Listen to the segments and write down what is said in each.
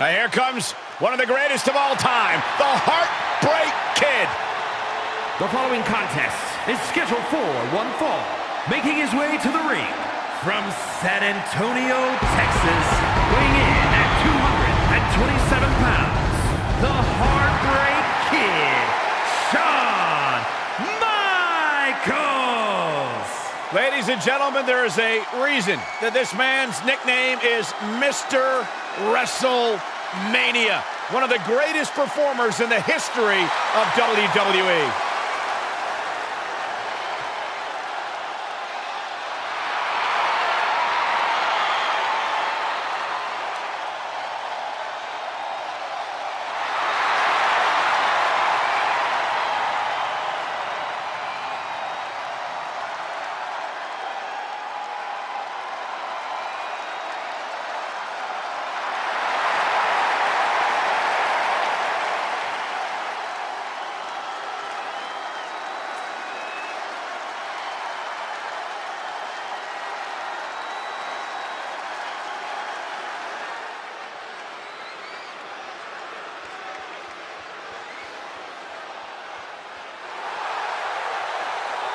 Now here comes one of the greatest of all time, the Heartbreak Kid. The following contest is scheduled for one fall. Making his way to the ring from San Antonio, Texas, weighing in at 227 pounds, the Heartbreak Kid, Shawn Michaels. Ladies and gentlemen, there is a reason that this man's nickname is Mr. WrestleMania, one of the greatest performers in the history of WWE.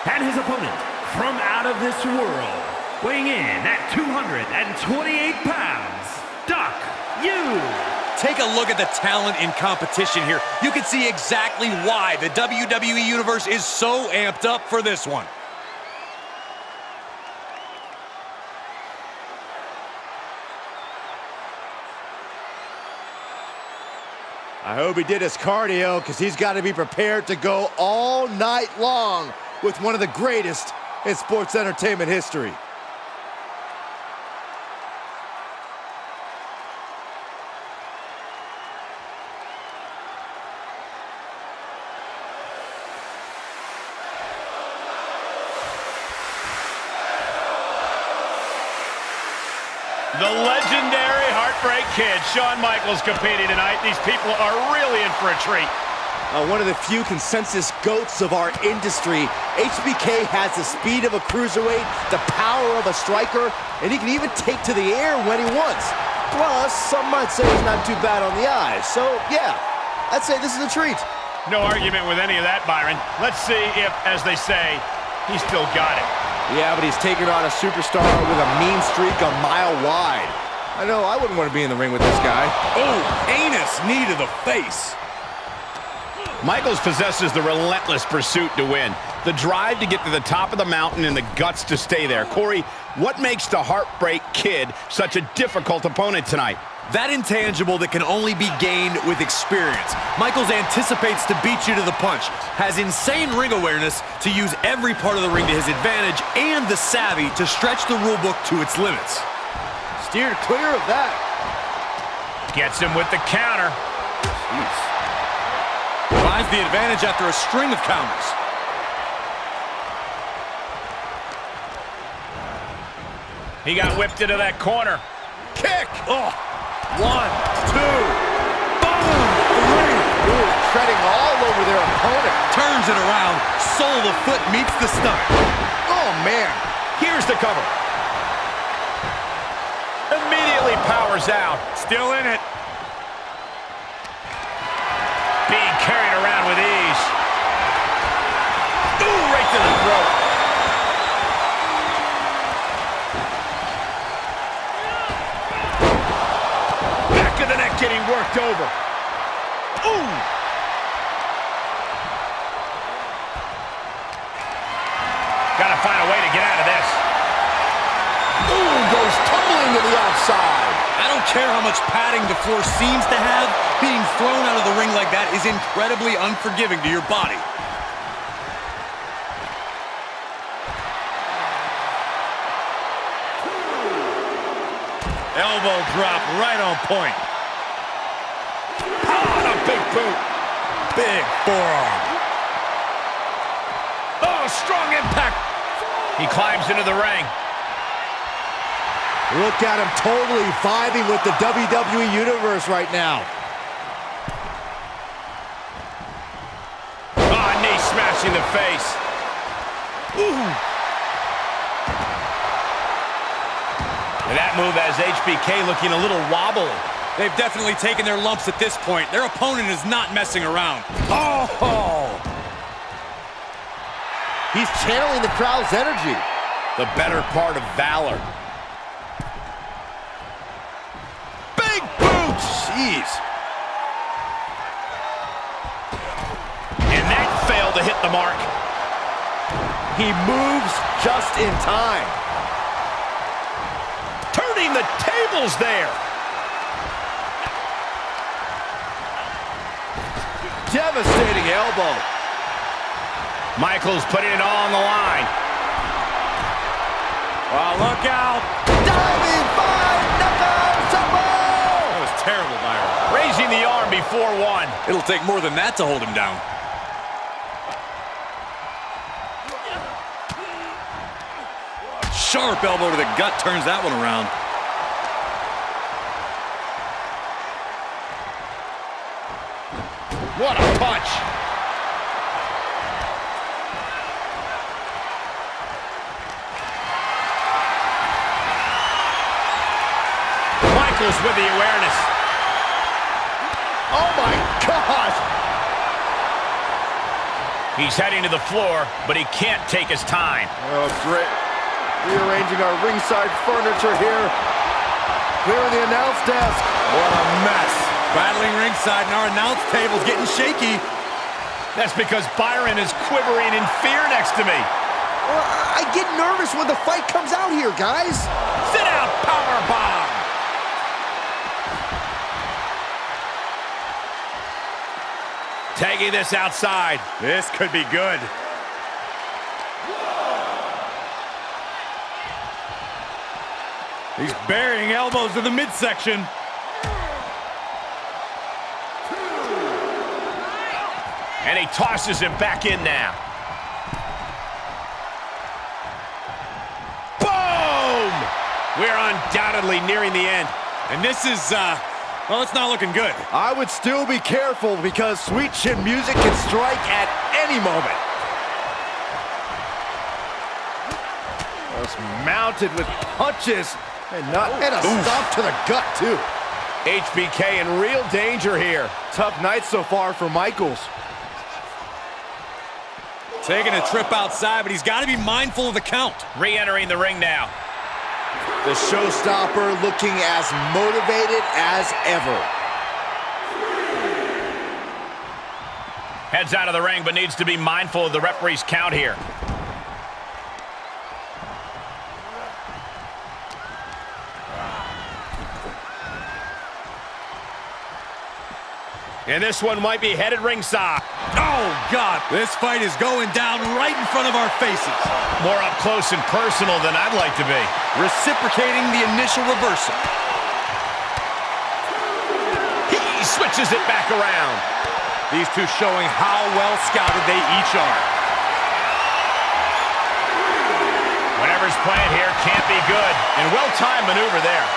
And his opponent, from out of this world, weighing in at 228 pounds, Doc U. Take a look at the talent in competition here. You can see exactly why the WWE Universe is so amped up for this one. I hope he did his cardio, because he's got to be prepared to go all night long with one of the greatest in sports entertainment history. The legendary Heartbreak Kid, Shawn Michaels, competing tonight. These people are really in for a treat. One of the few consensus GOATs of our industry, HBK has the speed of a cruiserweight, the power of a striker, and he can even take to the air when he wants. Plus, some might say he's not too bad on the eyes. So, yeah, I'd say this is a treat. No argument with any of that, Byron. Let's see if, as they say, he's still got it. Yeah, but he's taking on a superstar with a mean streak a mile wide. I know, I wouldn't want to be in the ring with this guy. Oh, heinous knee to the face. Michaels possesses the relentless pursuit to win, the drive to get to the top of the mountain and the guts to stay there. Corey, what makes the Heartbreak Kid such a difficult opponent tonight? That intangible that can only be gained with experience. Michaels anticipates to beat you to the punch, has insane ring awareness to use every part of the ring to his advantage, and the savvy to stretch the rule book to its limits. Steered clear of that. Gets him with the counter. Jeez. Finds the advantage after a string of counters. He got whipped into that corner. Kick! Oh! 1, 2, boom! 3. Ooh, treading all over their opponent. Turns it around, sole of the foot meets the stomach. Oh, man. Here's the cover. Immediately powers out. Still in it. Being carried around with ease. Ooh, right to the throat. Back of the neck getting worked over. Ooh. Gotta find a way to get out of this. Ooh, goes tumbling to the outside. I don't care how much padding the floor seems to have, being thrown out of the ring like that is incredibly unforgiving to your body. Elbow drop right on point. Ah, a big boot. Big forearm. Oh, strong impact. He climbs into the ring. Look at him totally vibing with the WWE Universe right now. Ah, knee smashing the face. Ooh. And that move has HBK looking a little wobbly. They've definitely taken their lumps at this point. Their opponent is not messing around. Oh! He's channeling the crowd's energy. The better part of valor. Big boots! Jeez. And that failed to hit the mark. He moves just in time. Turning the tables there. Devastating elbow. Michaels putting it all on the line. Oh, look out. Diving 5-knuckle elbow. That was terrible, Byron. Raising the arm before one. It'll take more than that to hold him down. Sharp elbow to the gut turns that one around. What a punch. Michaels with the awareness. Oh my gosh! He's heading to the floor, but he can't take his time. Oh, great. Rearranging our ringside furniture here. Clearing the announce desk. What a mess. Battling ringside and our announce table's getting shaky. That's because Byron is quivering in fear next to me. Well, I get nervous when the fight comes out here, guys. Sit out, powerbomb. Tagging this outside. This could be good. He's burying elbows to the midsection. And he tosses him back in now. Boom! We're undoubtedly nearing the end. And this is, well, it's not looking good. I would still be careful because sweet chin music can strike at any moment. Just mounted with punches and a stomp to the gut, too. HBK in real danger here. Tough night so far for Michaels. Taking a trip outside, but he's got to be mindful of the count. Re-entering the ring now. The showstopper looking as motivated as ever. Heads out of the ring, but needs to be mindful of the referee's count here. And this one might be headed ringside. Oh, God. This fight is going down right in front of our faces. More up close and personal than I'd like to be. Reciprocating the initial reversal. He switches it back around. These two showing how well scouted they each are. Whatever's playing here can't be good. And well-timed maneuver there.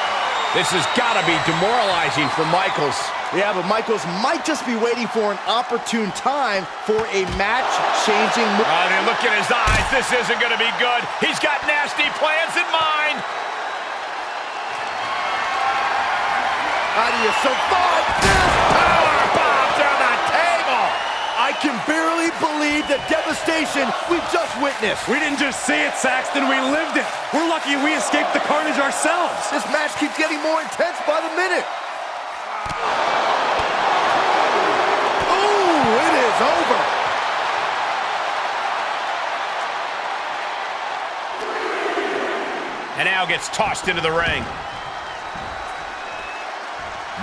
This has got to be demoralizing for Michaels. Yeah, but Michaels might just be waiting for an opportune time for a match-changing move. I mean, look at his eyes. This isn't going to be good. He's got nasty plans in mind. How do you survive this? Powerbomb to the table. I can barely believe the devastation we've just witnessed. We didn't just see it, Saxton. We lived it. We're lucky we escaped the carnage ourselves. This match keeps getting more intense by the minute. Ooh, it is over. And now gets tossed into the ring.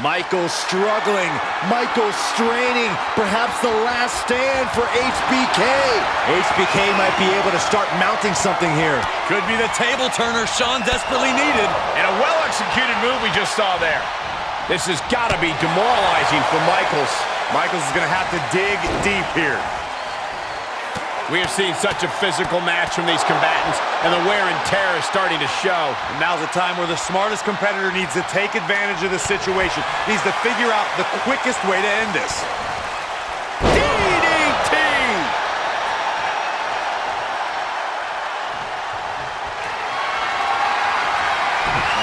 Michaels struggling, Michaels straining, perhaps the last stand for HBK. HBK might be able to start mounting something here. Could be the table turner Shawn desperately needed. And a well-executed move we just saw there. This has got to be demoralizing for Michaels. Michaels is going to have to dig deep here. We are seeing such a physical match from these combatants, and the wear and tear is starting to show. And now's the time where the smartest competitor needs to take advantage of the situation. Needs to figure out the quickest way to end this. DDT!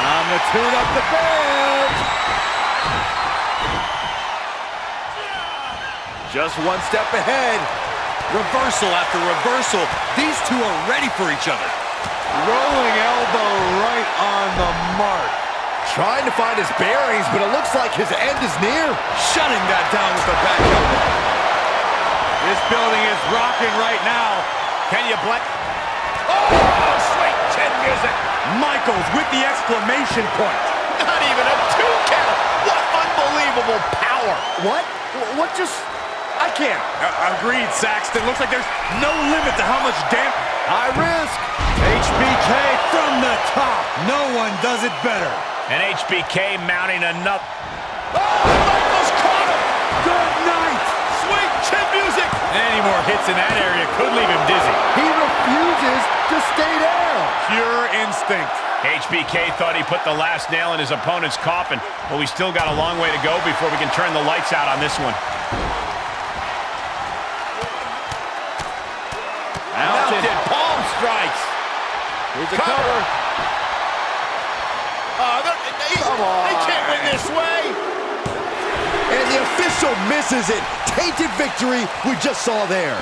Time to tune up the band. Just one step ahead. Reversal after reversal. These two are ready for each other. Rolling elbow right on the mark. Trying to find his bearings, but it looks like his end is near. Shutting that down with the back elbow. This building is rocking right now. Can you blink? Oh, sweet chin music. Michaels with the exclamation point. Not even a 2 count. What unbelievable power. What just... I can't. Agreed, Saxton. Looks like there's no limit to how much damage. High risk. HBK from the top. No one does it better. And HBK mounting another. Oh, Michaels caught him. Good night. Sweet chin music. Any more hits in that area could leave him dizzy. He refuses to stay down. Pure instinct. HBK thought he put the last nail in his opponent's coffin, but we still got a long way to go before we can turn the lights out on this one. Mounted palm strikes. Here's the cover. They can't win this way. And the official misses it. Tainted victory we just saw there.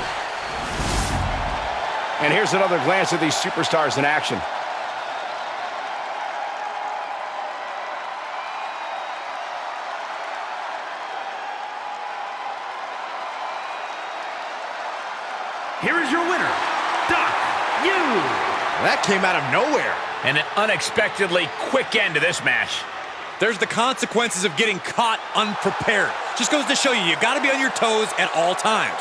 And here's another glance at these superstars in action. Here is your winner, That came out of nowhere. And an unexpectedly quick end to this match. There's the consequences of getting caught unprepared. Just goes to show you, you got to be on your toes at all times.